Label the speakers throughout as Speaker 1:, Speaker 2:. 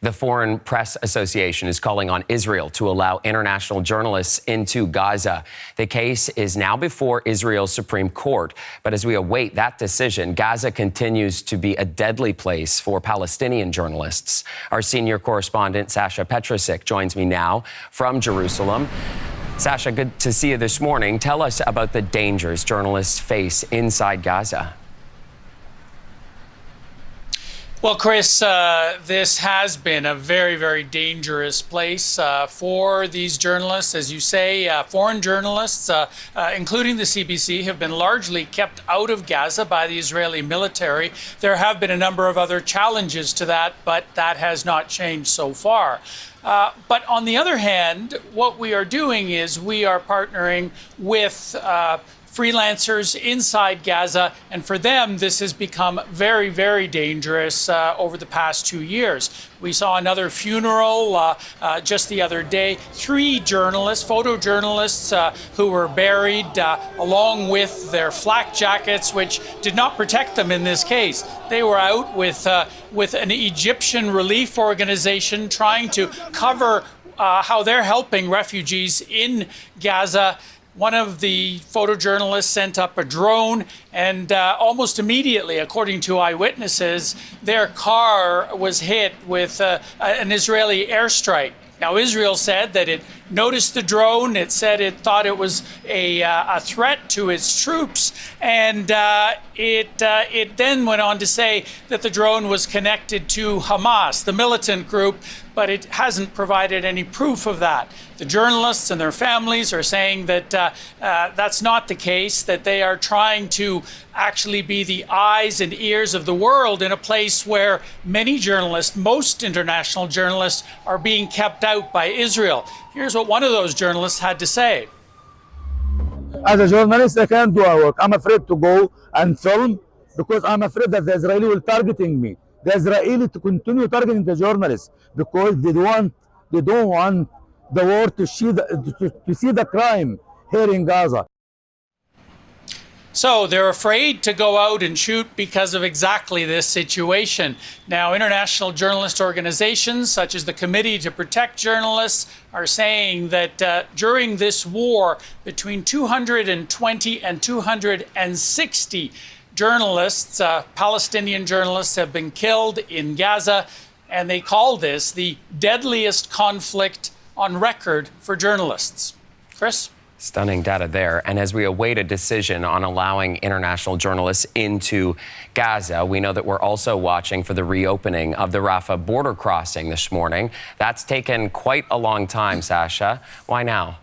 Speaker 1: The Foreign Press Association is calling on Israel to allow international journalists into Gaza. The case is now before Israel's Supreme Court. But as we await that decision, Gaza continues to be a deadly place for Palestinian journalists. Our senior correspondent, Sasha Petrusik, joins me now from Jerusalem. Sasha, good to see you this morning. Tell us about the dangers journalists face inside Gaza.
Speaker 2: Well, Chris, this has been a very, very dangerous place for these journalists. As you say, foreign journalists, including the CBC, have been largely kept out of Gaza by the Israeli military. There have been a number of other challenges to that, but that has not changed so far. But on the other hand, what we are doing is we are partnering with freelancers inside Gaza, and for them, this has become very, very dangerous over the past 2 years. We saw another funeral just the other day. 3 journalists, photojournalists, who were buried along with their flak jackets, which did not protect them in this case. They were out with an Egyptian relief organization trying to cover how they're helping refugees in Gaza. One of the photojournalists sent up a drone, and almost immediately, according to eyewitnesses, their car was hit with an Israeli airstrike. Now, Israel said that it noticed the drone. It said it thought it was a threat to its troops, and it then went on to say that the drone was connected to Hamas, the militant group, but it hasn't provided any proof of that. The journalists and their families are saying that that's not the case, that they are trying to actually be the eyes and ears of the world in a place where many journalists, most international journalists, are being kept out by Israel. Here's what one of those journalists had to say.
Speaker 3: As a journalist, I can't do our work. I'm afraid to go and film because I'm afraid that the Israeli will targeting me. The Israeli to continue targeting the journalists because they don't want the world to see the crime here in Gaza.
Speaker 2: So they're afraid to go out and shoot because of exactly this situation. Now, international journalist organizations such as the Committee to Protect Journalists are saying that during this war, between 220 and 260 journalists, Palestinian journalists, have been killed in Gaza, and they call this the deadliest conflict on record for journalists. Chris?
Speaker 1: Stunning data there. And as we await a decision on allowing international journalists into Gaza, we know that we're also watching for the reopening of the Rafah border crossing this morning. That's taken quite a long time, Sasha. Why now?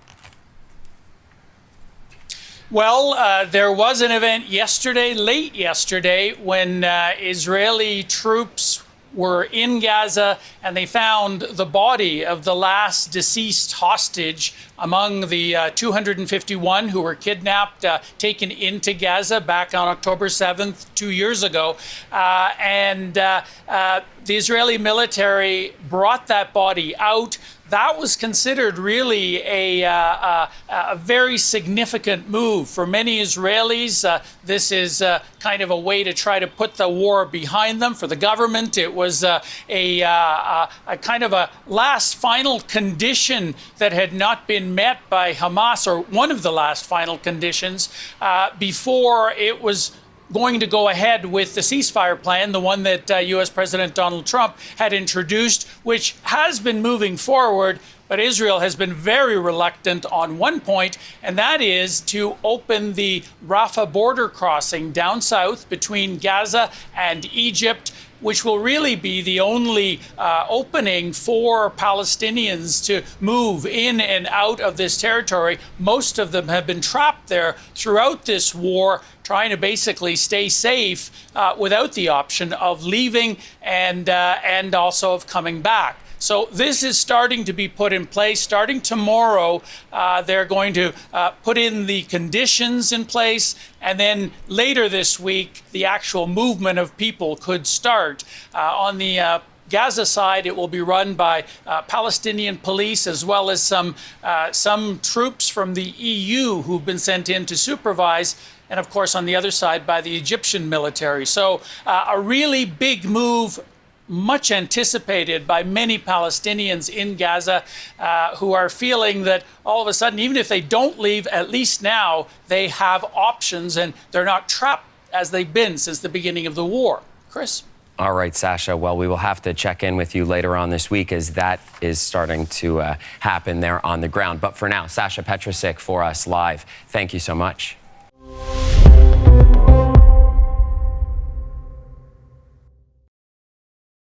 Speaker 2: Well, there was an event yesterday, late yesterday, when Israeli troops were in Gaza, and they found the body of the last deceased hostage among the 251 who were kidnapped, taken into Gaza back on October 7th, 2 years ago. The Israeli military brought that body out. That was considered really a very significant move for many Israelis. This is kind of a way to try to put the war behind them. For the government, it was a kind of a last final condition that had not been met by Hamas, or one of the last final conditions, before it was going to go ahead with the ceasefire plan, the one that U.S. President Donald Trump had introduced, which has been moving forward, but Israel has been very reluctant on one point, and that is to open the Rafah border crossing down south between Gaza and Egypt, which will really be the only opening for Palestinians to move in and out of this territory. Most of them have been trapped there throughout this war, trying to basically stay safe without the option of leaving and also of coming back. So this is starting to be put in place. Starting tomorrow, they're going to put in the conditions in place, and then later this week, the actual movement of people could start. On the Gaza side, it will be run by Palestinian police, as well as some troops from the EU who've been sent in to supervise, and of course on the other side by the Egyptian military. So a really big move much anticipated by many Palestinians in Gaza who are feeling that all of a sudden, even if they don't leave, at least now they have options and they're not trapped as they've been since the beginning of the war. Chris?
Speaker 1: All right, Sasha. Well, we will have to check in with you later on this week as that is starting to happen there on the ground. But for now, Sasha Petrusik for us live. Thank you so much.